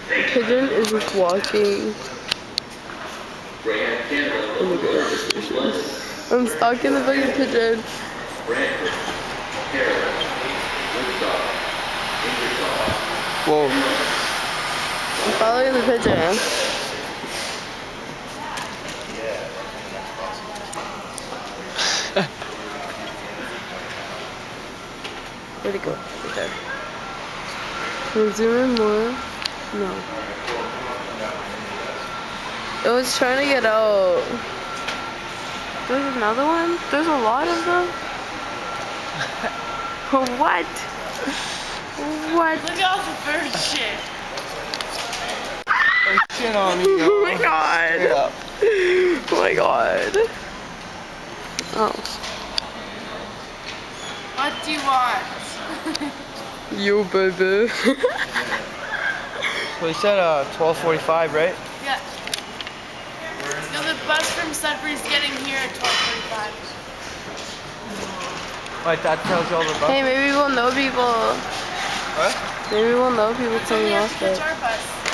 The pigeon is just walking in the great station. I'm stuck in the fucking pigeon. Whoa. I'm following the pigeon. Where'd it go? Right there. Can I zoom in more? No. It was trying to get out. There's another one? There's a lot of them? What? What? Look at all the bird shit. Oh, shit on me, Oh my god. Yeah. Oh my god. Oh. What do you want? You baby. So he said 12:45, right? Yeah. So the bus from Sudbury's getting here at 12:45. Like that tells you all the Hey, buses. maybe we'll know people. What? Maybe we'll know people So we coming have off to catch there. our bus.